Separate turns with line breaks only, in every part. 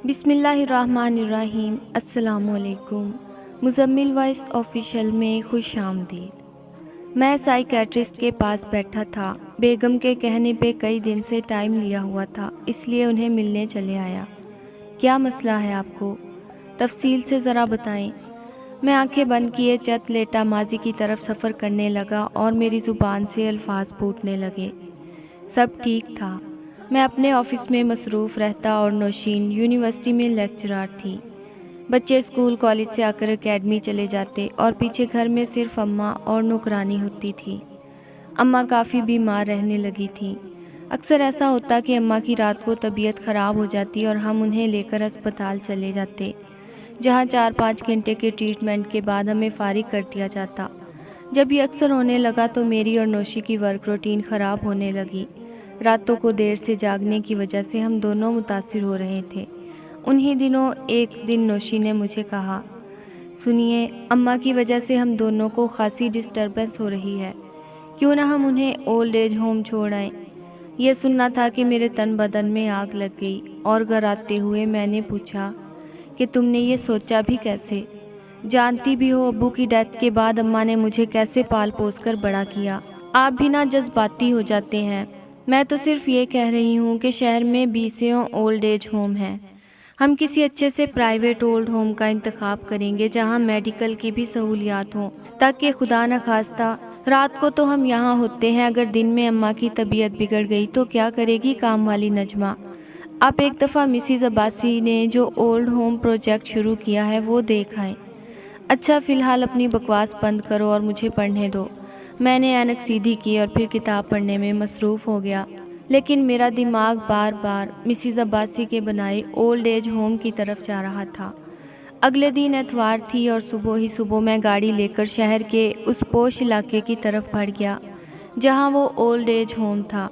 بسم اللہ الرحمن الرحیم۔ السلام علیکم۔ مزمل وائس آفیشیل میں خوش آمدید۔ میں سائیکیٹرسٹ کے پاس بیٹھا تھا۔ بیگم کے کہنے پہ کئی دن سے ٹائم لیا ہوا تھا، اس لیے انہیں ملنے چلے آیا۔ کیا مسئلہ ہے آپ کو؟ تفصیل سے ذرا بتائیں۔ میں آنکھیں بند کیے چت لیٹا ماضی کی طرف سفر کرنے لگا اور میری زبان سے الفاظ پھوٹنے لگے۔ سب ٹھیک تھا۔ میں اپنے آفس میں مصروف رہتا اور نوشین یونیورسٹی میں لیکچرار تھی۔ بچے اسکول کالج سے آ کر اکیڈمی چلے جاتے اور پیچھے گھر میں صرف اماں اور نوکرانی ہوتی تھی۔ اماں کافی بیمار رہنے لگی تھیں۔ اکثر ایسا ہوتا کہ اماں کی رات کو طبیعت خراب ہو جاتی اور ہم انہیں لے کر اسپتال چلے جاتے، جہاں 4-5 گھنٹے کے ٹریٹمنٹ کے بعد ہمیں فارغ کر دیا جاتا۔ جب یہ اکثر ہونے لگا تو میری اور نوشی کی ورک روٹین خراب ہونے لگی۔ راتوں کو دیر سے جاگنے کی وجہ سے ہم دونوں متاثر ہو رہے تھے۔ انہی دنوں ایک دن نوشی نے مجھے کہا، سنیے، اماں کی وجہ سے ہم دونوں کو خاصی ڈسٹربنس ہو رہی ہے، کیوں نہ ہم انہیں اولڈ ایج ہوم چھوڑ آئیں۔ یہ سننا تھا کہ میرے تن بدن میں آگ لگ گئی اور گھراتے ہوئے میں نے پوچھا کہ تم نے یہ سوچا بھی کیسے؟ جانتی بھی ہو ابو کی ڈیتھ کے بعد اماں نے مجھے کیسے پال پوس کر بڑا کیا۔ آپ بھی نہ جذباتی ہو جاتے ہیں۔ میں تو صرف یہ کہہ رہی ہوں کہ شہر میں 20 اولڈ ایج ہوم ہیں۔ ہم کسی اچھے سے پرائیویٹ اولڈ ہوم کا انتخاب کریں گے جہاں میڈیکل کی بھی سہولیات ہوں، تاکہ خدا نخواستہ رات کو تو ہم یہاں ہوتے ہیں، اگر دن میں اماں کی طبیعت بگڑ گئی تو کیا کرے گی کام والی نجمہ؟ آپ ایک دفعہ مسز عباسی نے جو اولڈ ہوم پروجیکٹ شروع کیا ہے وہ دیکھ آئیں۔ اچھا، فی الحال اپنی بکواس بند کرو اور مجھے پڑھنے دو۔ میں نے اینک سیدھی کی اور پھر کتاب پڑھنے میں مصروف ہو گیا، لیکن میرا دماغ بار بار مسز عباسی کے بنائے اولڈ ایج ہوم کی طرف جا رہا تھا۔ اگلے دن اتوار تھی اور صبح میں گاڑی لے کر شہر کے اس پوش علاقے کی طرف بڑھ گیا جہاں وہ اولڈ ایج ہوم تھا۔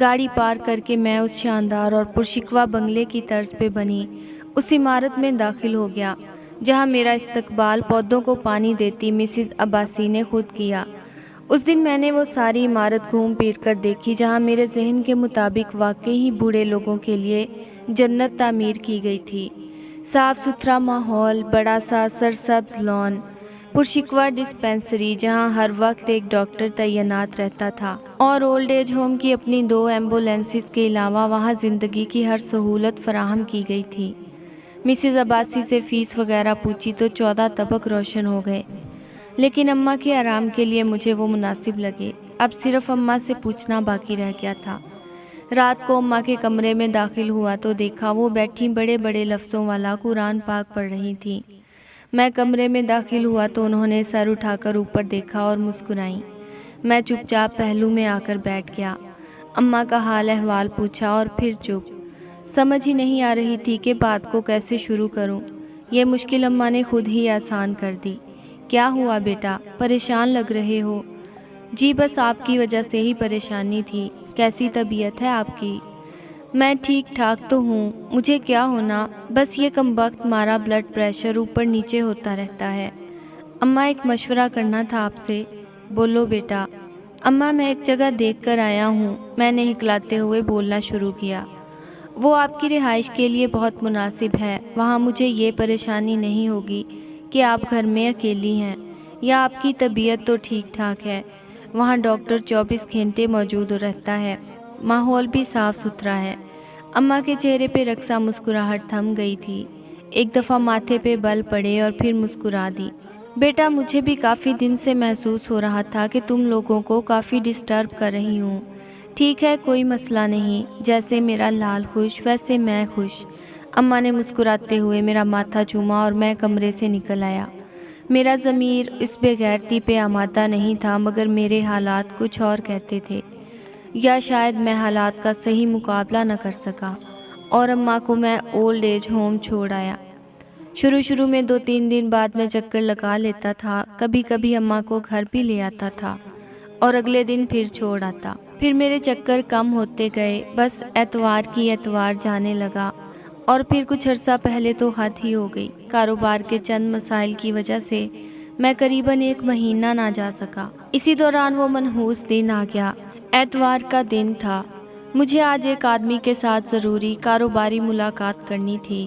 گاڑی پارک کر کے میں اس شاندار اور پرشکوہ بنگلے کی طرز پہ بنی اس عمارت میں داخل ہو گیا جہاں میرا استقبال پودوں کو پانی دیتی مسز عباسی نے خود کیا۔ اس دن میں نے وہ ساری عمارت گھوم پھر کر دیکھی جہاں میرے ذہن کے مطابق واقعی ہی بوڑھے لوگوں کے لیے جنت تعمیر کی گئی تھی۔ صاف ستھرا ماحول، بڑا سا سرسبز لان، پرشکوہ ڈسپینسری جہاں ہر وقت ایک ڈاکٹر تعینات رہتا تھا، اور اولڈ ایج ہوم کی اپنی 2 ایمبولینسز کے علاوہ وہاں زندگی کی ہر سہولت فراہم کی گئی تھی۔ مسز عباسی سے فیس وغیرہ پوچھی تو 14 طبق روشن ہو گئے، لیکن اماں کے آرام کے لیے مجھے وہ مناسب لگے۔ اب صرف اماں سے پوچھنا باقی رہ گیا تھا۔ رات کو اماں کے کمرے میں داخل ہوا تو دیکھا وہ بیٹھی بڑے بڑے لفظوں والا قرآن پاک پڑھ رہی تھی۔ میں کمرے میں داخل ہوا تو انہوں نے سر اٹھا کر اوپر دیکھا اور مسکرائیں۔ میں چپ چاپ پہلو میں آ کر بیٹھ گیا، اماں کا حال احوال پوچھا اور پھر چپ۔ سمجھ ہی نہیں آ رہی تھی کہ بات کو کیسے شروع کروں۔ یہ مشکل اماں نے خود ہی آسان کر دی۔ کیا ہوا بیٹا، پریشان لگ رہے ہو؟ جی بس آپ کی وجہ سے ہی پریشانی تھی۔ کیسی طبیعت ہے آپ کی؟ میں ٹھیک ٹھاک تو ہوں، مجھے کیا ہونا، بس یہ کمبخت مارا بلڈ پریشر اوپر نیچے ہوتا رہتا ہے۔ اماں ایک مشورہ کرنا تھا آپ سے۔ بولو بیٹا۔ اماں میں ایک جگہ دیکھ کر آیا ہوں، میں نے ہکلاتے ہوئے بولنا شروع کیا۔ وہ آپ کی رہائش کے لیے بہت مناسب ہے، وہاں مجھے یہ پریشانی نہیں ہوگی کہ آپ گھر میں اکیلی ہیں یا آپ کی طبیعت تو ٹھیک ٹھاک ہے۔ وہاں ڈاکٹر 24 گھنٹے موجود رہتا ہے، ماحول بھی صاف ستھرا ہے۔ اماں کے چہرے پہ رقصہ مسکراہٹ تھم گئی تھی۔ ایک دفعہ ماتھے پہ بل پڑے اور پھر مسکرا دی۔ بیٹا مجھے بھی کافی دن سے محسوس ہو رہا تھا کہ تم لوگوں کو کافی ڈسٹرب کر رہی ہوں۔ ٹھیک ہے، کوئی مسئلہ نہیں، جیسے میرا لال خوش ویسے میں خوش۔ اماں نے مسکراتے ہوئے میرا ماتھا چوما اور میں کمرے سے نکل آیا۔ میرا ضمیر اس بے غیرتی پہ آمادہ نہیں تھا، مگر میرے حالات کچھ اور کہتے تھے، یا شاید میں حالات کا صحیح مقابلہ نہ کر سکا اور اماں کو میں اولڈ ایج ہوم چھوڑ آیا۔ شروع میں 2-3 دن بعد میں چکر لگا لیتا تھا، کبھی کبھی اماں کو گھر بھی لے آتا تھا اور اگلے دن پھر چھوڑ آتا۔ پھر میرے چکر کم ہوتے گئے، بس اتوار کی اتوار جانے لگا، اور پھر کچھ عرصہ پہلے تو حد ہی ہو گئی۔ کاروبار کے چند مسائل کی وجہ سے میں قریباً 1 مہینہ نہ جا سکا۔ اسی دوران وہ منحوس دن آ گیا۔ اتوار کا دن تھا۔ مجھے آج ایک آدمی کے ساتھ ضروری کاروباری ملاقات کرنی تھی۔